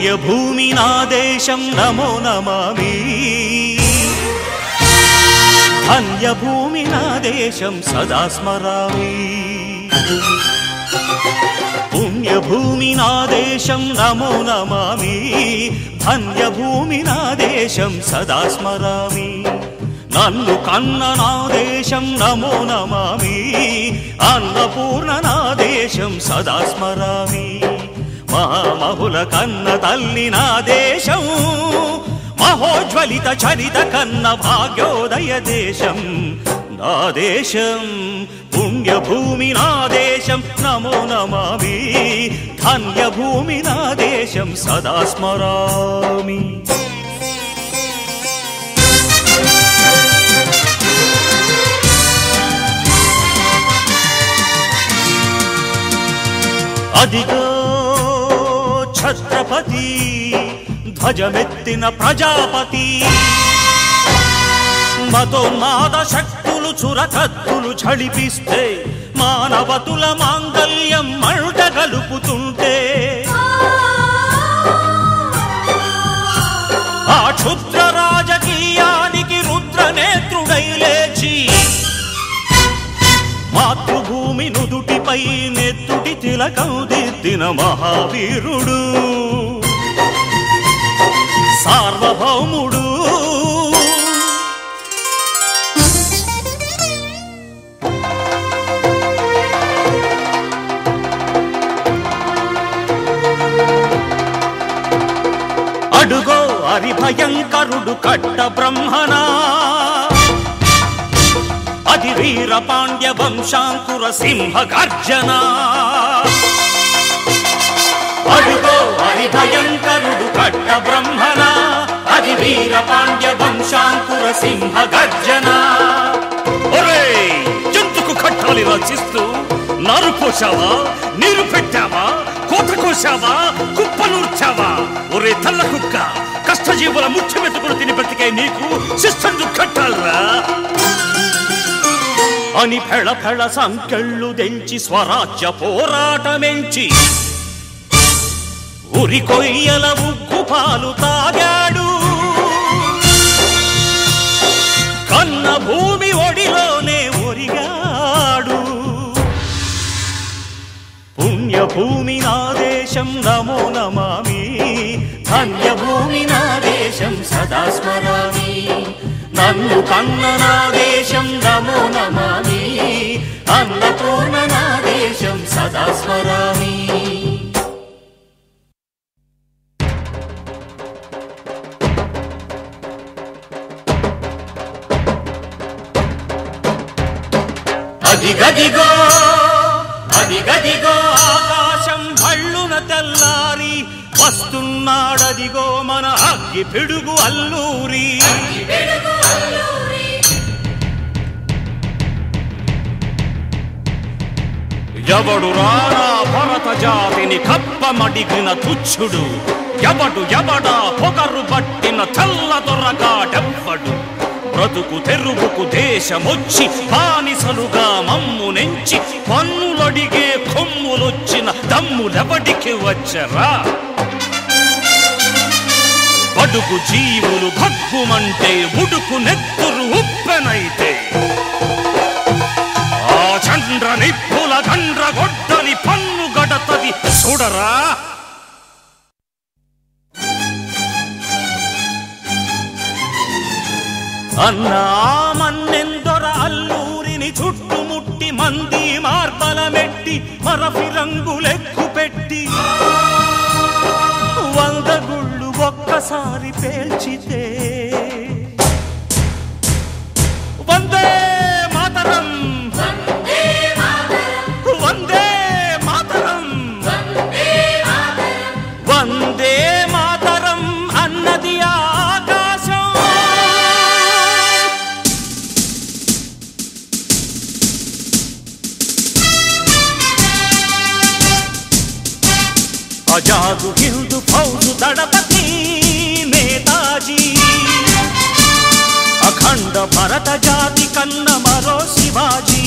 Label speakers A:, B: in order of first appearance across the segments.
A: పుణ్యభూమి నా దేశం నమో నమామి ధన్యభూమి నా దేశం సదా స్మరామి పుణ్యభూమి నా దేశం నమో నమామి ధన్యభూమి నా దేశం సదా స్మరామి నన్ను కన్న నా దేశం నమో నమామి అన్నపూర్ణ నా దేశం సదా స్మరామి మహామహుల కన్న తల్లి నా దేశం మహోజ్వలిత చరిత కన్న భాగ్యోదయ దేశం నా దేశం పుణ్యభూమి నా దేశం నమో నమామి ధన్యభూమి నా దేశం సదా స్మరామి అదిగో ఛత్రపతి ధ్వజమెత్తిన ప్రజాపతి మతోన్మాద శక్తులు చురకత్తులు ఝళిపిస్తే మానవతుల మాంగల్యం మంట గలుపుతుంటే ఆ క్షుద్ర రాజకీయానికి రుద్రనేత్రుడై లేచి మాతృభూమి నుదుటిపై నెత్తుటి తిలకం దిద్దిన మహావీరుడు సార్వభౌముడు అడుగో హరిభయంకరుడు కట్ట బ్రహ్మణా అతి వీర పాండ్య వంశాంకుర సింహ గర్జన అడుగో హరిభయంకరుడు కట్ట బ్రహ్మణ అతి వీర పాండ్య వంశాంకుర సింహ గర్జన ఒరే జంతుకు కట్టాలి రచిస్తూ నారు పోసావా నీరు పెట్టావా కోత కోసావా కుప్పనూర్చావా ఒరే తల్ల కుక్క కష్టజీవుల ముఖ్య మెతుకులు తిని బ్రతికే నీకు శిస్తందు కట్టాలరా అని ఫెళ ఫెళ సంకెళ్ళు దెంచి స్వరాజ్య పోరాటమెంచి ఉరి కొయ్యల ఉగ్గు పాలు తాగాడు కన్న భూమి ఒడిలోనే ఒరిగాడు పుణ్యభూమి నా దేశం నమో నమామి ధన్యభూమి నా దేశం సదా స్మరామి నన్ను కన్న నా దేశం నమో నమామి అన్నపూర్ణ నా దేశం సదా స్మరామి అదిగదిగో అదిగదిగో ఆకాశం భళ్ళున తెల్లారి వస్తున్నాడదిగో మన అగ్గి పిడుగు అల్లూరి ఎవడు రానా భరత జాతిని కప్పమడిగిన తుచ్చుడు ఎవడు ఎవడా పొగరు పట్టిన తెల్ల దొరగాడెవ్వడు బ్రతుకు తెరువుకు దేశమొచ్చి బానిసలుగా మమ్ము నెంచి పన్నులడిగే కొమ్ములొచ్చిన దమ్ములెవడికి వచ్చరా బడుగు జీవులు భగ్గుమంటే ఉడుకు నెత్తురు ఉప్పెనైతే ఆ చండ్ర నిప్పుల గండ్ర గొడ్డలి పన్ను గడతది చూడరా అన్నా మన్నెందొర అల్లూరిని చుట్టుముట్టి మంది మార్బలమెట్టి మరఫి రంగులెక్కు పెట్టి 100 గుళ్ళు ఒక్కసారి పేల్చితే వందే మాతరం వందే మాతరం వందే మాతరం అన్నది ఆకాశం ఆజాదు హిందూ ఫౌజు దళపతి నేతాజీ అఖండ భరత జాతి కన్న మరో శివాజీ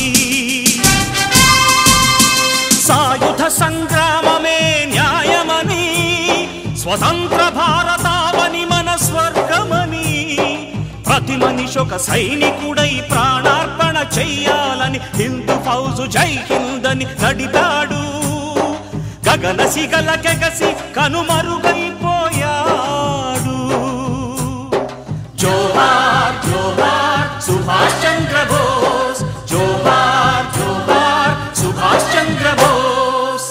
A: సాయుధ సంగ్రామమే న్యాయమని స్వతంత్ర భారతావని మన స్వర్గమని ప్రతి మనిషి ఒక సైనికుడై ప్రాణార్పణ చెయ్యాలని హిందూ ఫౌజు జై హింద్ అని నడిపాడు. గగన సిగల కెగసి కనుమరుగైపోయాడు. జోహార్ జోహార్ సుభాష్ చంద్ర బోస్, జోహార్ జోహార్ సుభాష్ చంద్ర బోస్.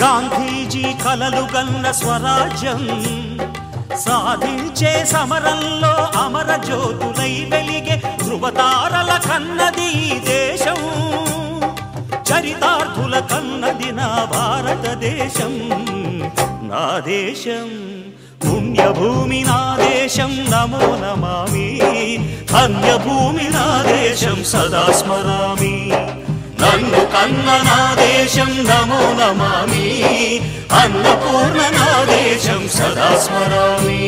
A: గాంధీజీ కలలు గన్న స్వరాజ్యం సాధించే సమరంలో అమర జ్యోతులై వెలిగే ధృవతారల కన్నది ఈ దేశం. చరితార్థుల కన్నది నా భారతదేశం. నా దేశం పుణ్యభూమి నా దేశం నమో నమామి. ధన్యభూమి నా దేశం సదా స్మరామి. నన్ను కన్న నా దేశం నమో నమామి. అన్నపూర్ణ నా దేశం సదా స్మరామి.